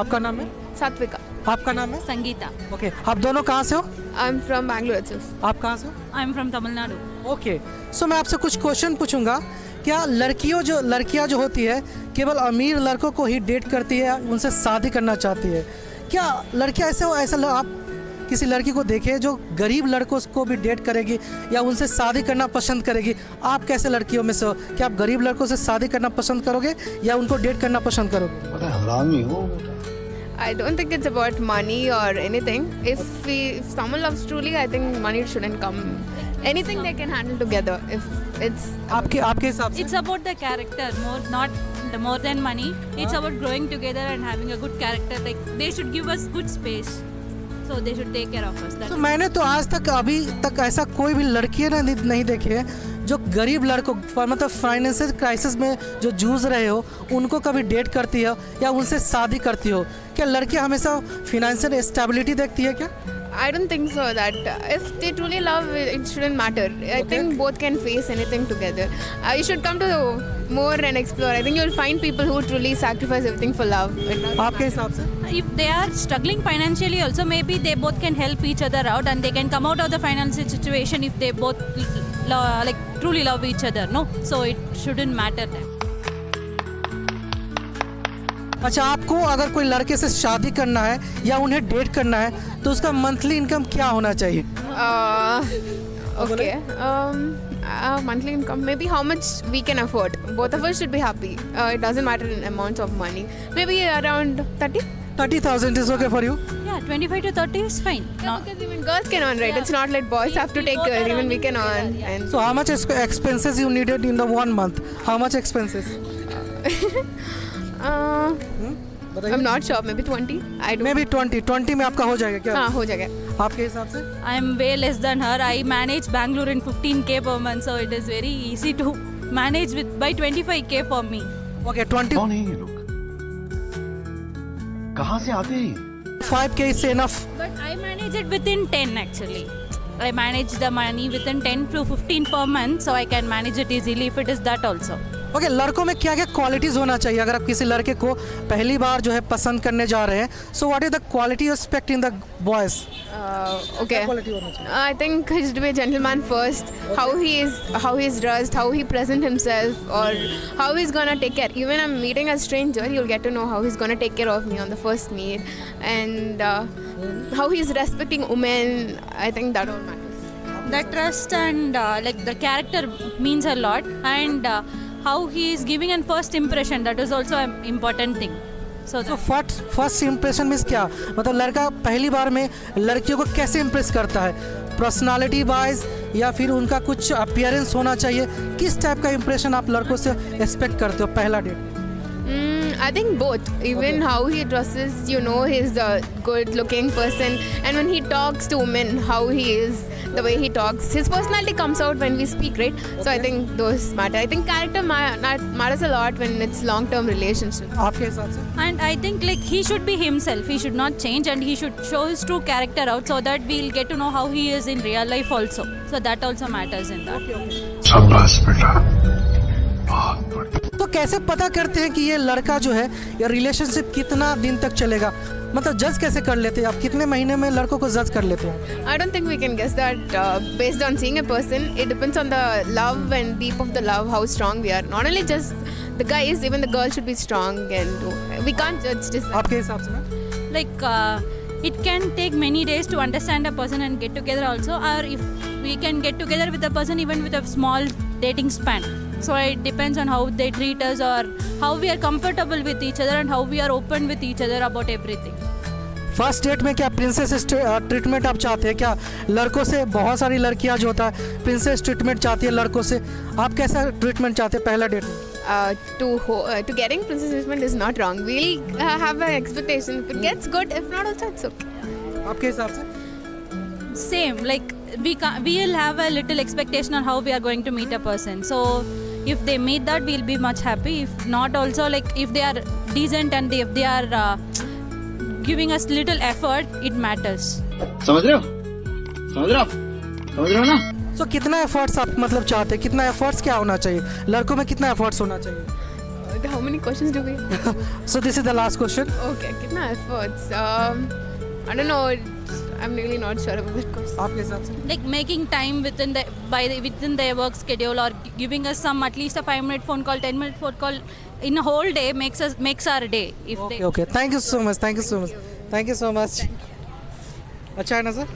आपका नाम है? Satvika. आपका नाम है? संगीता. ओके, आप दोनों कहाँ से हो? I'm from Bangalore itself. आप कहाँ से हो? I am from Tamil Nadu. Okay, so मैं आपसे कुछ क्वेश्चन पूछूंगा. क्या लड़कियां जो होती है केवल अमीर लड़कों को ही डेट करती है, उनसे शादी करना चाहती है? क्या लड़कियां आप किसी लड़की को देखे जो गरीब लड़कों को भी डेट करेगी या उनसे शादी करना पसंद करेगी? आप कैसे लड़कियों में से हो? क्या आप गरीब लड़कों से शादी करना पसंद करोगे या उनको डेट करना पसंद करोगे? बड़ा हरामी हो. I don't think it's about money or anything. If someone loves truly, I think money shouldn't come. Anything they can handle together. If it's आपके हिसाब से? It's about the character, more than money. It's about growing together and having a good character. Like they should give us good space, so they should take care of us. तो मैंने तो आज तक अभी तक ऐसा कोई भी लड़की नहीं देखी है जो गरीब लड़कों मतलब फाइनेंशियल क्राइसिस में जो जूझ रहे हो उनको कभी डेट करती हो या उनसे शादी करती हो. क्या लड़कियां हमेशा फाइनेंशियल स्टेबिलिटी देखती है क्या? I don't think so. That if they truly love, it shouldn't matter. I think both can face anything together. You should come to more and explore. I think you'll find people who truly sacrifice everything for love. आपके हिसाब से? If they are struggling financially, also maybe they both can help each other out and they can come out of the financial situation if they both like truly love each other. No, so it shouldn't matter then. अच्छा, आपको अगर कोई लड़के से शादी करना है या उन्हें डेट करना है तो उसका मंथली इनकम क्या होना चाहिए? Okay. Monthly income, maybe how much we can afford. Both of us should be happy. It doesn't matter in amounts of money. Maybe around 30. 30,000 is okay for you? Yeah, 25 to 30 is fine. Yeah, because even girls can earn, right? It's not like boys have to take both care. are Even we earning can earn. together, And So how much expenses you needed in the 1 month? How much expenses? बताइए. I'm not sure. Maybe 20. I don't. Maybe 20 में आपका हो जाएगा क्या? हाँ, हो जाएगा. आपके हिसाब से? I am way less than her. I manage Bangalore in 15k per month, so it is very easy to manage with by 25k for me. Okay, 20. कौन है ये लोग? कहाँ से आते हैं? 5k is enough. But I manage it within 10 actually. I manage the money within 10 to 15 per month, so I can manage it easily if it is that also. Okay, लड़कों में क्या क्या क्वालिटीज़ होना चाहिए अगर आप किसी लड़के को पहली बार जो है पसंद करने जा रहे हैं? So what is the quality you expect in the boys? Okay. Quality होना चाहिए? I think he should be a gentleman first. How he is dressed, how he present himself, or how he's gonna take care. Even I'm meeting a stranger, you'll get to know how he's gonna take care of me on the first meet, and how he's respecting women. I think that all matters. The trust and like the character means a lot, and how he is giving an first impression, that is also an important thing. So तो first impression means क्या? मतलब लड़का पहली बार में लड़कियों को कैसे impress करता है? पर्सनालिटी वाइज या फिर उनका कुछ अपीयरेंस होना चाहिए? किस टाइप का इम्प्रेशन आप लड़कों से एक्सपेक्ट करते हो पहला date? I think both. Even how he dresses, he's a good-looking person, and when he talks to women, how he is, the way he talks, his personality comes out when we speak, right? So I think those matter. I think character matters a lot when it's long-term relationship. आपके हिसाब से? and I think like he should be himself, he should not change, and he should show his true character out so that we'll get to know how he is in real life also. So that also matters in that. शाबाश बेटा, बहुत बढ़िया. तो कैसे पता करते हैं कि ये लड़का जो है या रिलेशनशिप कितना दिन तक चलेगा? मतलब जज कैसे कर लेते हैं आप? कितने महीने में लड़कों को जज कर लेते हैं? I don't think we can guess that based on seeing a person. It depends on the love and deep of the love, how strong we are. Not only just the guys, even the girl should be strong, and we can't judge this. आपके हिसाब से ना? Like it can take many days to understand a person and get together also, or if we can get together with a person even with a small dating span. So it depends on how they treat us, or how we are comfortable with each other, and how we are open with each other about everything. First date में क्या princess treatment आप चाहते हैं क्या? लड़कों से बहुत सारी लड़कियां जो होता है प्रिंसेस ट्रीटमेंट चाहती है लड़कों से. आप कैसा ट्रीटमेंट चाहते हैं पहला डेट में? To getting princess treatment is not wrong. We'll have an expectation. If it gets good, if not, also it's okay. आपके हिसाब से? Same, like we'll have a little expectation on how we are going to meet a person. So if they meet that, we'll be much happy. If not, also like if they are decent and if they are giving us little effort, it matters. समझ रहे हो ना? सो कितना efforts आप मतलब चाहते हैं? कितना एफर्ट्स क्या होना चाहिए? लड़कों में कितना एफर्ट्स होना चाहिए? How many questions do we have? So this is the last question. Okay, kitna efforts? I don't know. I'm really not sure about that question. आपके हिसाब से? Like making time within their work schedule, or giving us some at least a 5-minute phone call, 10-minute phone call in a whole day makes our day. If Okay, okay. Thank you so much. Thank you so much. Thank you so much. अच्छा है ना sir?